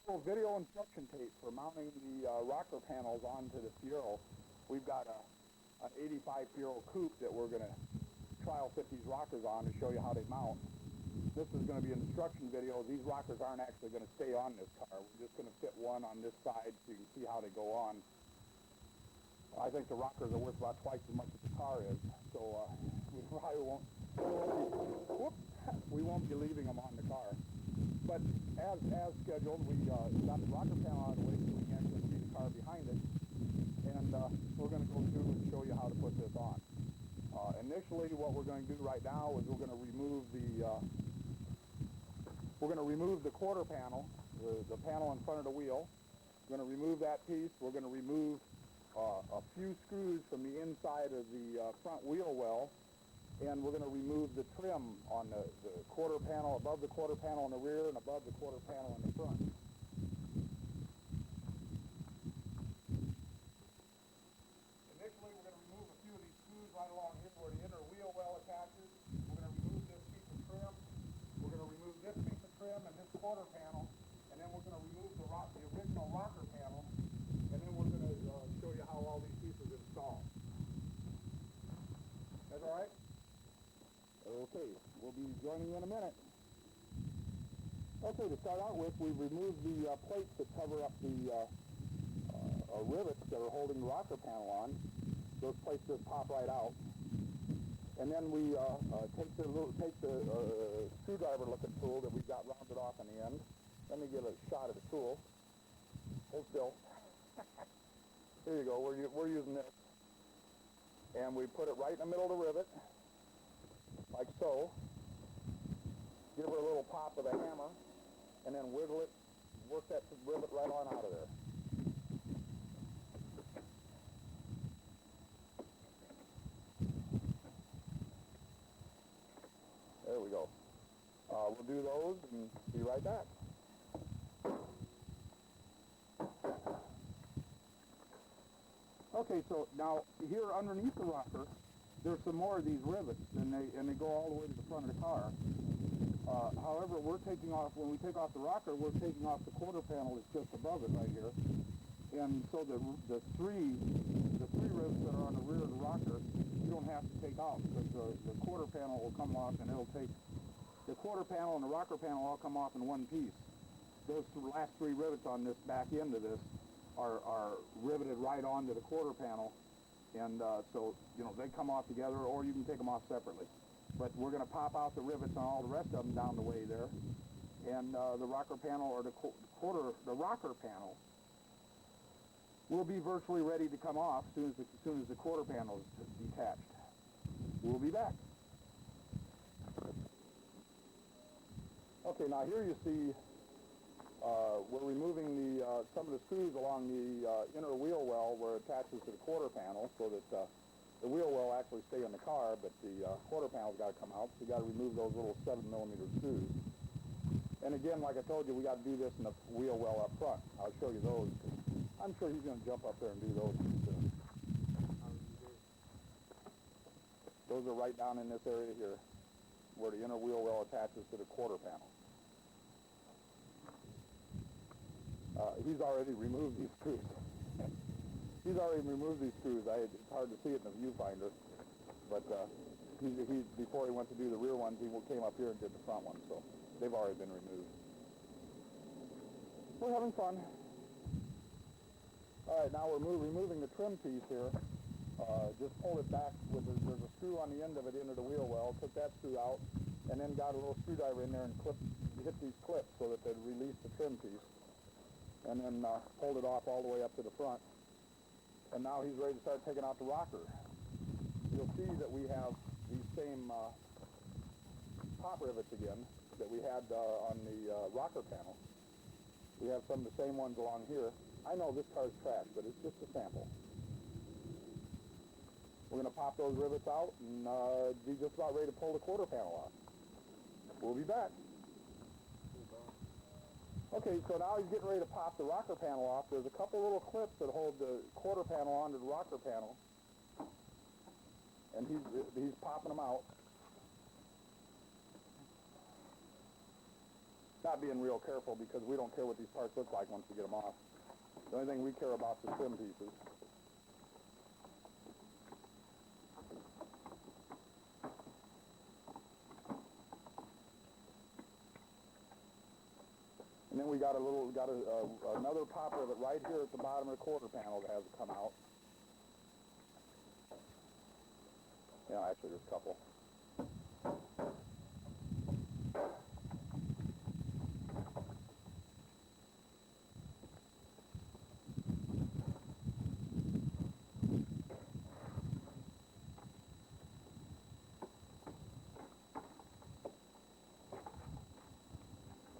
little video instruction tape for mounting the rocker panels onto the Fiero. We've got an 85 Fiero coupe that we're going to trial fit these rockers on to show you how they mount. This is going to be an instruction video. These rockers aren't actually going to stay on this car. We're just going to fit one on this side so you can see how they go on. I think the rockers are worth about twice as much as the car is, so we probably won't be leaving them on the car. But as scheduled, we got the rocker panel out of the way so we can actually see the car behind it, and we're going to go through and show you how to put this on. Initially, what we're going to do right now is we're going to remove the quarter panel, the panel in front of the wheel. We're going to remove that piece. We're going to remove a few screws from the inside of the front wheel well, and we're going to remove the trim on the quarter panel, above the quarter panel in the rear and above the quarter panel in the front. Initially, we're going to remove a few of these screws right along here where the inner wheel well attaches. We're going to remove this piece of trim. We're going to remove this piece of trim and this quarter panel, and then we're going to remove the original rocker panel, and then we're going to show you how all these pieces install. That's all right? Okay, we'll be joining you in a minute. Okay, to start out with, we've removed the plates that cover up the rivets that are holding the rocker panel on. Those plates just pop right out. And then we take the screwdriver-looking tool that we've got rounded off on the end. Let me get a shot of the tool. Hold still. Here you go. We're using this. And we put it right in the middle of the rivet, like so. Give her a little pop with a hammer, and then wiggle it, work that rivet right on out of there. There we go. We'll do those and be right back. Okay, so now here underneath the rocker, there's some more of these rivets, and they go all the way to the front of the car. However, when we take off the rocker, we're taking off the quarter panel that's just above it right here. And so the three rivets that are on the rear of the rocker, you don't have to take out, because the quarter panel will come off, and it'll take the quarter panel and the rocker panel all come off in one piece. Those last three rivets on this back end of this are riveted right onto the quarter panel, and so they come off together, or you can take them off separately. But we're going to pop out the rivets on all the rest of them down the way there, and the rocker panel or the rocker panel will be virtually ready to come off as soon as the quarter panel is detached. We'll be back. Okay, now here you see we're removing some of the screws along the inner wheel well where it attaches to the quarter panel, so that the wheel well actually stay in the car, but the quarter panel's got to come out, so you got to remove those little 7mm screws. And again, like I told you, we got to do this in the wheel well up front. I'll show you those. I'm sure he's going to jump up there and do those soon. Those are right down in this area here, where the inner wheel well attaches to the quarter panel. He's already removed these screws. He's already removed these screws. It's hard to see it in the viewfinder, but before he went to do the rear ones, he came up here and did the front ones, so they've already been removed. We're having fun. All right, now we're removing the trim piece here. Just pulled it back there's a screw on the end of it into the wheel well. Took that screw out, and then got a little screwdriver in there and hit these clips so that they'd release the trim piece. And then pulled it off all the way up to the front. And now he's ready to start taking out the rocker. You'll see that we have these same top rivets again that we had on the rocker panel. We have some of the same ones along here. I know this car's trash, but it's just a sample. We're going to pop those rivets out and be just about ready to pull the quarter panel off. We'll be back. Okay, so now he's getting ready to pop the rocker panel off. There's a couple little clips that hold the quarter panel onto the rocker panel, and he's popping them out. Now, not being real careful because we don't care what these parts look like once we get them off. The only thing we care about is the trim pieces. And then we got another pop rivet right here at the bottom of the quarter panel that has to come out. Yeah, actually there's a couple.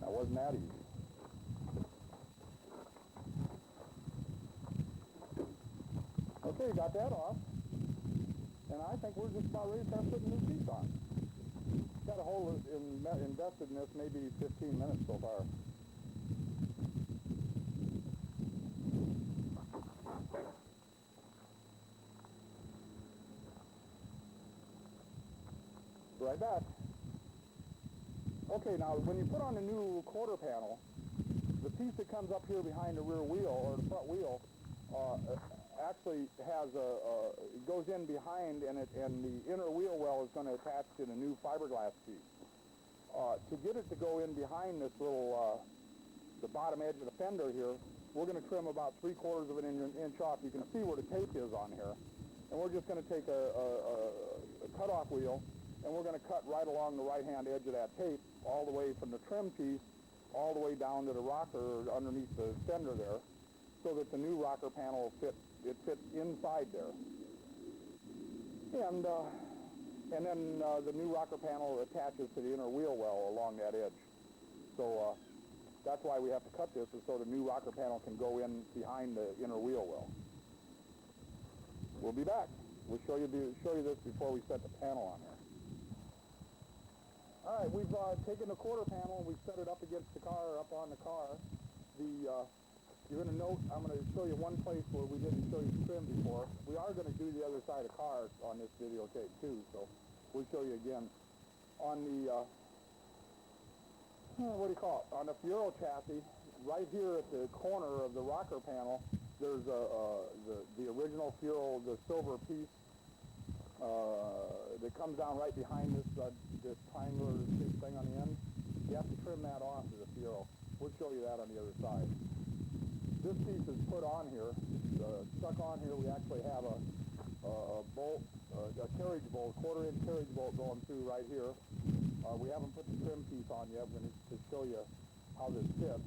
That wasn't that easy. Okay, got that off. And I think we're just about ready to start putting new piece on. Got a hole invested in this maybe 15 minutes so far. Right back. Okay, now when you put on a new quarter panel, the piece that comes up here behind the rear wheel or the front wheel actually has it goes in behind, and the inner wheel well is going to attach to the new fiberglass piece. To get it to go in behind this little the bottom edge of the fender here, we're going to trim about 3/4 of an inch off. You can see where the tape is on here, and we're just going to take a cutoff wheel, and we're going to cut right along the right-hand edge of that tape, all the way from the trim piece all the way down to the rocker underneath the fender there, so that the new rocker panel fits inside there. And then the new rocker panel attaches to the inner wheel well along that edge. So that's why we have to cut this, is so the new rocker panel can go in behind the inner wheel well. We'll be back. We'll show you this before we set the panel on there. All right, we've taken the quarter panel and we've set it up against the car, up on the car. You're going to note, I'm going to show you one place where we didn't show you the trim before. We are going to do the other side of the car on this videotape too, so we'll show you again. On the, what do you call it? On the Fiero chassis, right here at the corner of the rocker panel, there's the original Fiero, the silver piece that comes down right behind this triangular thing on the end. You have to trim that off as a Fiero. We'll show you that on the other side. This piece is put on here, stuck on here. We actually have a bolt, a carriage bolt, 1/4-inch carriage bolt going through right here. We haven't put the trim piece on yet. We're going to show you how this fits.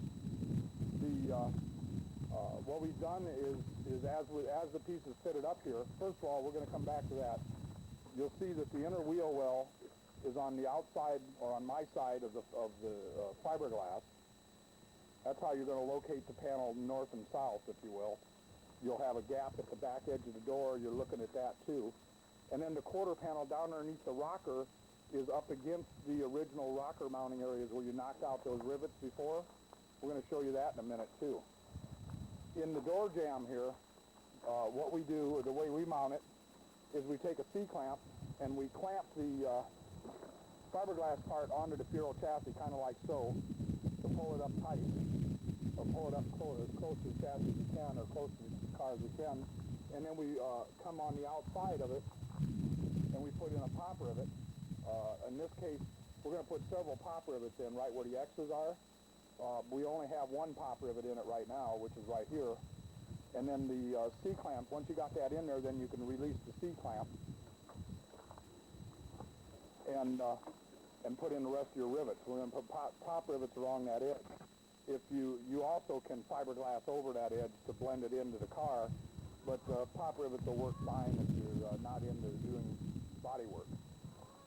What we've done is as the piece is fitted up here, first of all, we're going to come back to that. You'll see that the inner wheel well is on the outside, or on my side of the fiberglass. That's how you're going to locate the panel north and south, if you will. You'll have a gap at the back edge of the door. You're looking at that too. And then the quarter panel down underneath the rocker is up against the original rocker mounting areas where you knocked out those rivets before. We're going to show you that in a minute too. In the door jamb here, what we do, the way we mount it, is we take a C-clamp and we clamp the fiberglass part onto the Fiero chassis, kind of like so, to pull it up tight, or pull it up as close to the chassis as we can, or close to the car as we can. And then we come on the outside of it, and we put in a pop rivet. In this case, we're going to put several pop rivets in right where the X's are. We only have one pop rivet in it right now, which is right here. And then the C-clamp, once you got that in there, then you can release the C-clamp and put in the rest of your rivets. We're going to put pop rivets along that edge. If you also can fiberglass over that edge to blend it into the car, but pop rivets will work fine if you're not into doing body work.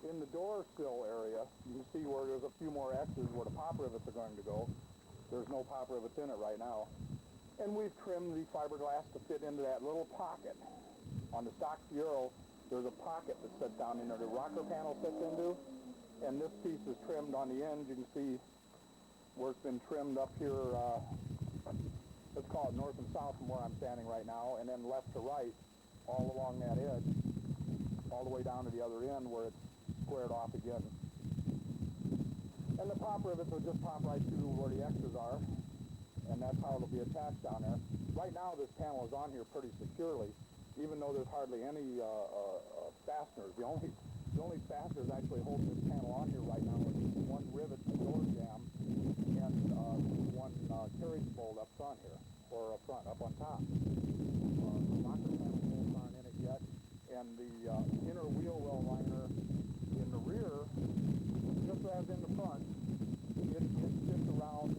In the door sill area, you can see where there's a few more X's where the pop rivets are going to go. There's no pop rivets in it right now. And we've trimmed the fiberglass to fit into that little pocket. On the stock Fiero, there's a pocket that sits down in there the rocker panel sits into. And this piece is trimmed on the end. You can see where it's been trimmed up here, let's call it north and south from where I'm standing right now, and then left to right all along that edge, all the way down to the other end where it's squared off again. And the pop rivets will just pop right through where the X's are, and that's how it'll be attached down there. Right now this panel is on here pretty securely, even though there's hardly any fasteners. The only fasteners actually holding this panel on here right now is one rivet, a door jamb, and one carriage bolt up front here, or up front, up on top. The rocker panel bolts aren't in it yet, and the inner wheel well liner in the rear, just as in the front, it sits around.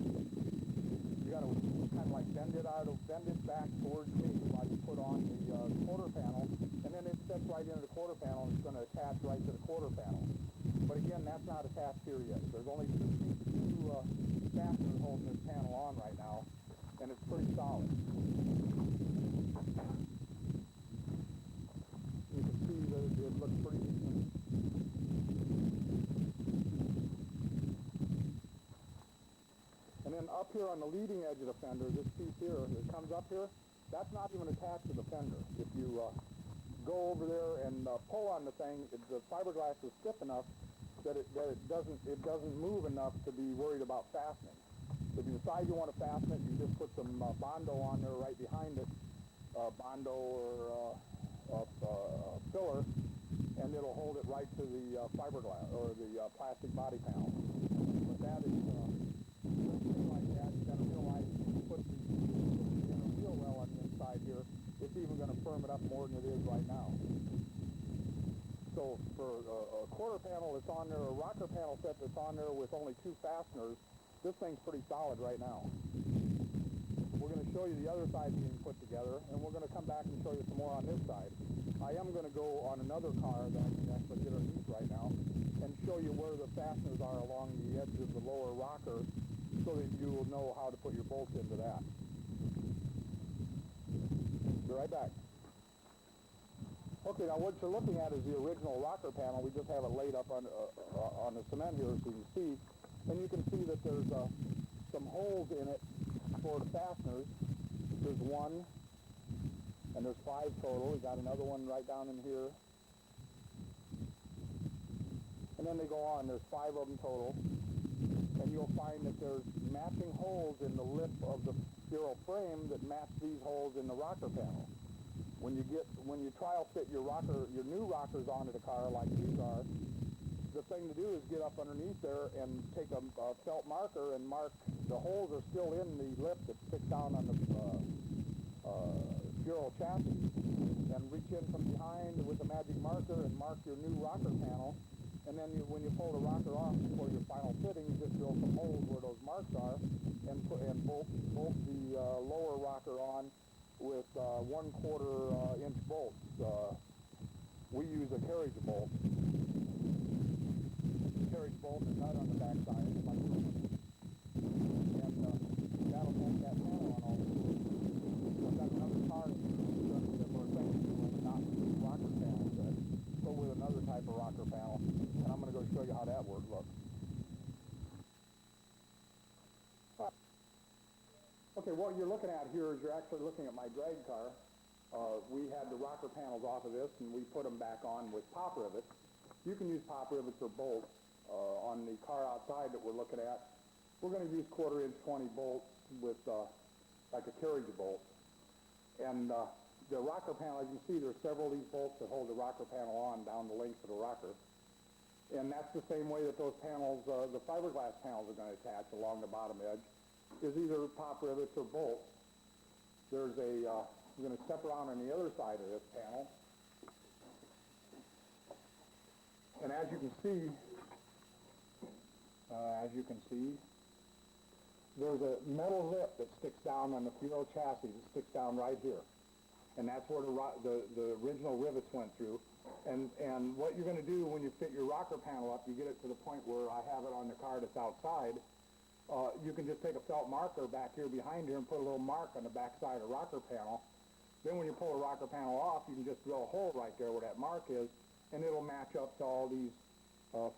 You got to kind of like bend it back towards me while you put on the quarter panel, and then it sits right into the quarter panel and it's going to attach right to the quarter panel. But again, that's not attached here yet. There's only two fasteners holding this panel on right now, and it's pretty solid. You can see that it looks pretty decent. And then up here on the leading edge of the fender, this piece here that comes up here, that's not even attached to the fender. If you go over there and pull on the thing, the fiberglass is stiff enough that it doesn't move enough to be worried about fastening. If you decide you want to fasten it, you just put some Bondo on there right behind it, Bondo or filler, and it'll hold it right to the fiberglass or the plastic body panel. But that is thing like that, you got to realize if you put the inner wheel well on the inside here, it's even going to firm it up more than it is right now. So for a quarter panel that's on there, a rocker panel set that's on there with only two fasteners, this thing's pretty solid right now. We're going to show you the other side being put together, and we're going to come back and show you some more on this side. I am going to go on another car that I can actually get underneath right now and show you where the fasteners are along the edge of the lower rocker so that you will know how to put your bolts into that. Be right back. Okay, now what you're looking at is the original rocker panel. We just have it laid up on the cement here so you can see. And you can see that there's some holes in it for the fasteners. There's one, and there's 5 total. We got another one right down in here. And then they go on. There's 5 of them total. And you'll find that there's matching holes in the lip of the Spiro frame that match these holes in the rocker panel. When you trial fit your new rockers onto the car like these are, the thing to do is get up underneath there and take a felt marker and mark the holes are still in the lip that sticks down on the Spiro chassis, and reach in from behind with a magic marker and mark your new rocker panel. And then when you pull the rocker off before your final fitting, you just drill some holes where those marks are and bolt the lower rocker on with 1/4 inch bolts. We use a carriage bolt. Carriage bolt and nut on the back side, like this. And that'll hold that panel on all the tools. I've got another car that's done a similar thing, not with this rocker panel set, but with another type of rocker panel. And I'm going to go show you how that works. Look. Okay, what you're looking at here is you're actually looking at my drag car. We had the rocker panels off of this, and we put them back on with pop rivets. You can use pop rivets or bolts on the car outside that we're looking at. We're going to use 1/4 inch 20 bolts with like a carriage bolt. And the rocker panel, as you can see, there's several of these bolts that hold the rocker panel on down the length of the rocker. And that's the same way that those panels, the fiberglass panels are going to attach along the bottom edge, is either pop rivets or bolts. There's we're going to step around on the other side of this panel. And as you can see, there's a metal lip that sticks down on the Spiro chassis that sticks down right here. And that's where the original rivets went through. And what you're going to do when you fit your rocker panel up, you get it to the point where I have it on the car that's outside, you can just take a felt marker back here behind here and put a little mark on the back side of the rocker panel. Then when you pull the rocker panel off, you can just drill a hole right there where that mark is, and it'll match up to all these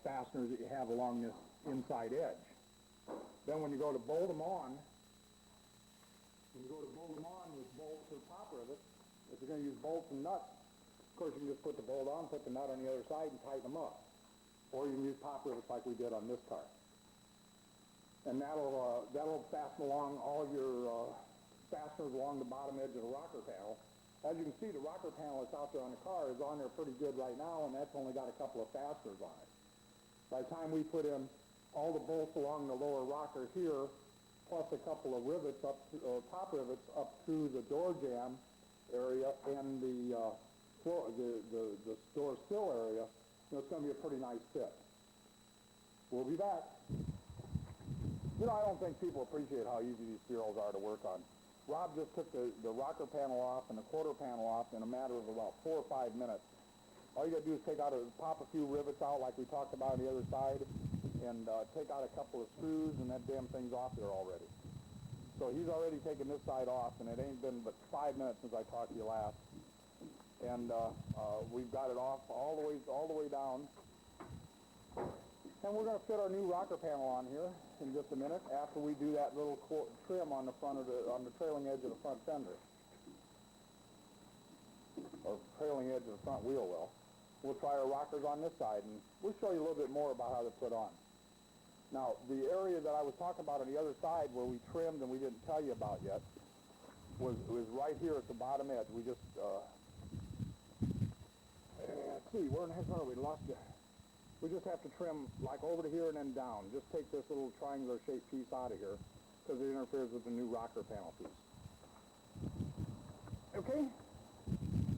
fasteners that you have along this inside edge. Then when you go to bolt them on, with bolts or pop rivets, if you're going to use bolts and nuts, of course you can just put the bolt on, put the nut on the other side, and tighten them up. Or you can use pop rivets like we did on this car. and that'll fasten along all your fasteners along the bottom edge of the rocker panel. As you can see, the rocker panel that's out there on the car is on there pretty good right now, and that's only got a couple of fasteners on it. By the time we put in all the bolts along the lower rocker here, plus a couple of rivets up, top rivets up through the door jamb area and the floor, the door sill area, it's going to be a pretty nice fit. We'll be back. I don't think people appreciate how easy these serials are to work on. Rob just took the rocker panel off and the quarter panel off in a matter of about 4 or 5 minutes. All you got to do is pop a few rivets out like we talked about on the other side, and take out a couple of screws, and that damn thing's off there already. So he's already taken this side off, and it ain't been but 5 minutes since I talked to you last. And we've got it off all the way down. And we're going to fit our new rocker panel on here in just a minute after we do that little trim on the trailing edge of the front fender, or trailing edge of the front wheel well. We'll try our rockers on this side, and we'll show you a little bit more about how they're put on. Now, the area that I was talking about on the other side where we trimmed and we didn't tell you about yet was right here at the bottom edge. We just, let's see, where in the heck are we? Lost you. We just have to trim like over to here and then down. Just take this little triangular shaped piece out of here because it interferes with the new rocker panel piece. Okay?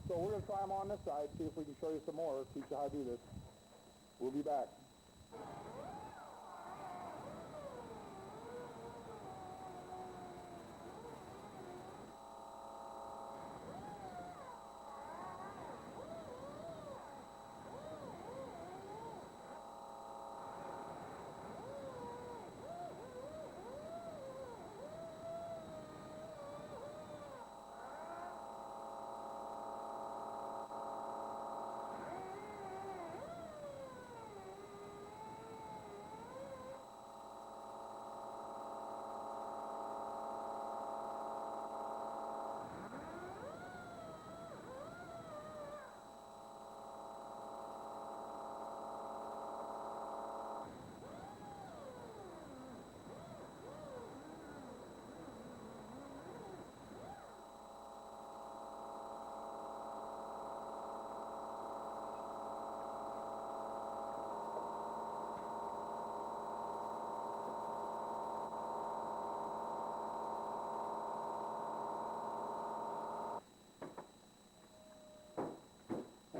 So we're going to try them on this side, see if we can show you some more, teach you how to do this. We'll be back.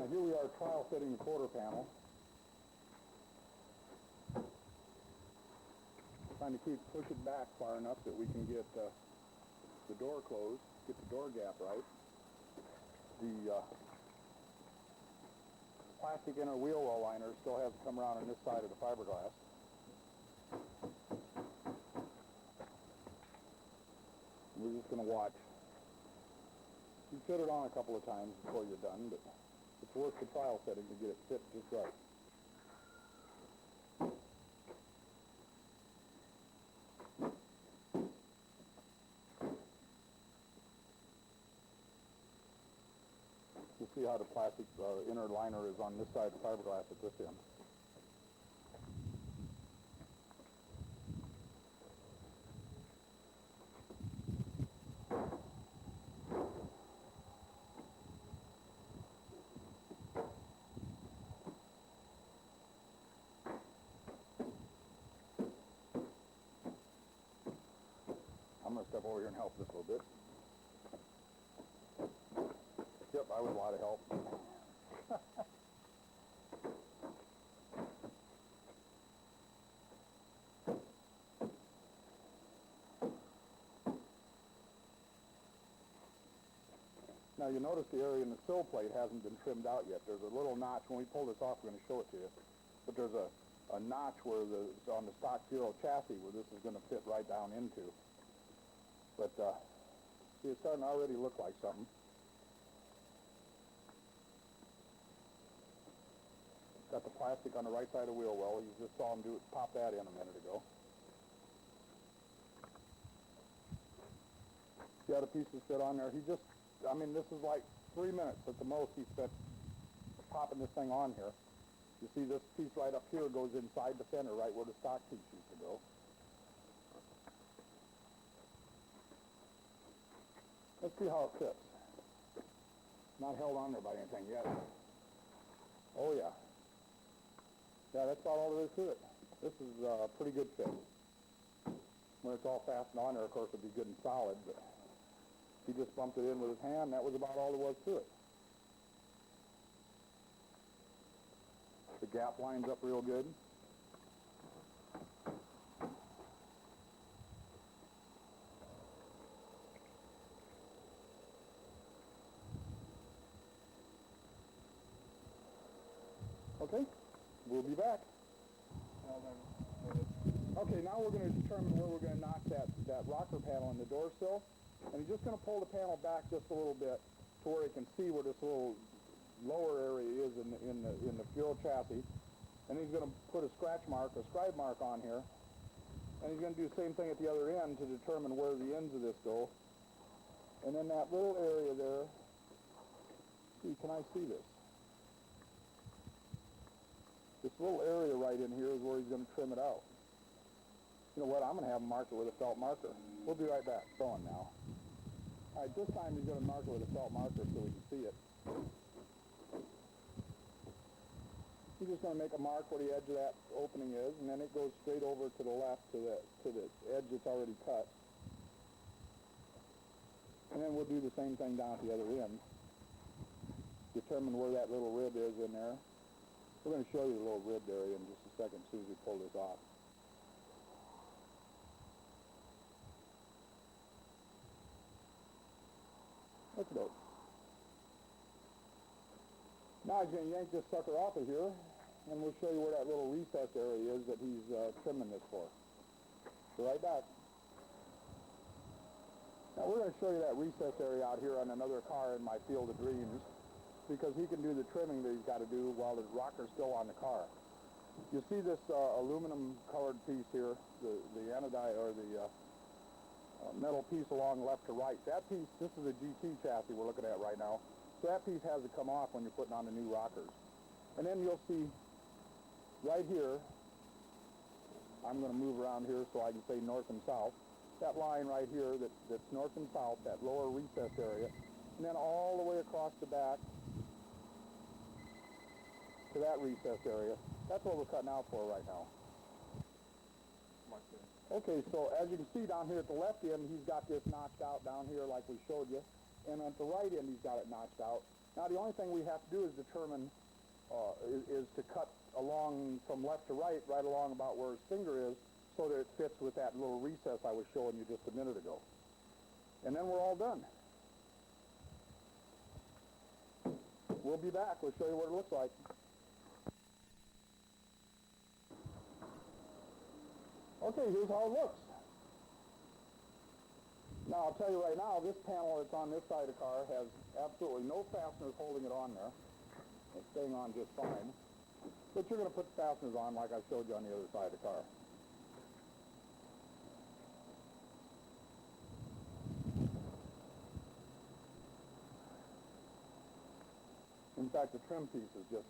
Here we are trial fitting the quarter panel. Trying to push it back far enough that we can get the door closed, get the door gap right. The plastic inner wheel well liner still has to come around on this side of the fiberglass. We're just going to watch. You fit it on a couple of times before you're done, but it's worth the trial fitting to get it fit just right. You'll see how the plastic inner liner is on this side of the fiberglass at this end. I'm going to step over here and help this a little bit. Yep, I was a lot of help. Now you notice the area in the sill plate hasn't been trimmed out yet. There's a little notch. When we pull this off, we're going to show it to you. But there's a notch where on the stock zero chassis where this is going to fit right down into. But see, it's starting to already look like something. Got the plastic on the right side of the wheel well. You just saw him pop that in a minute ago. The other pieces fit on there. I mean, this is like 3 minutes at the most he spent popping this thing on here. You see this piece right up here goes inside the fender, right where the stock piece used to go. See how it fits. Not held on there by anything yet. Oh yeah. Yeah, that's about all there is to it. This is a pretty good fit. When it's all fastened on there, of course, it'd be good and solid, but he just bumped it in with his hand. That was about all there was to it. The gap lines up real good. Okay, we'll be back. Okay, now we're going to determine where we're going to knock that rocker panel in the door sill. And he's just going to pull the panel back just a little bit to where he can see where this little lower area is in the fuel chassis. And he's going to put a scratch mark, a scribe mark on here. And he's going to do the same thing at the other end to determine where the ends of this go. And then that little area there, see, can I see this? This little area right in here is where he's going to trim it out. You know what, I'm going to have him mark it with a felt marker. We'll be right back. Going now. All right, this time he's going to mark it with a felt marker so we can see it. He's just going to make a mark where the edge of that opening is, and then it goes straight over to the left to the edge that's already cut. And then we'll do the same thing down at the other end. Determine where that little rib is in there. We're going to show you the little rib area in just a second as soon as we pull this off. Let's go. Now he's going to yank this sucker off of here, and we'll show you where that little recess area is that he's trimming this for. So right back. Now we're going to show you that recess area out here on another car in my field of dreams, because he can do the trimming that he's got to do while the rocker's still on the car. You see this aluminum colored piece here, the anodide or the metal piece along left to right. That piece, this is a GT chassis we're looking at right now. So that piece has to come off when you're putting on the new rockers. And then you'll see right here, I'm going to move around here so I can say north and south. That line right here that's north and south, that lower recess area, and then all the way across the back to that recess area. That's what we're cutting out for right now. Okay, so as you can see down here at the left end, he's got this notched out down here like we showed you. And at the right end, he's got it notched out. Now, the only thing we have to do is determine, is to cut along from left to right, right along about where his finger is, so that it fits with that little recess I was showing you just a minute ago. And then we're all done. We'll be back. We'll show you what it looks like. Okay, here's how it looks. Now, I'll tell you right now, this panel that's on this side of the car has absolutely no fasteners holding it on there. It's staying on just fine. But you're going to put the fasteners on like I showed you on the other side of the car. In fact, the trim piece is just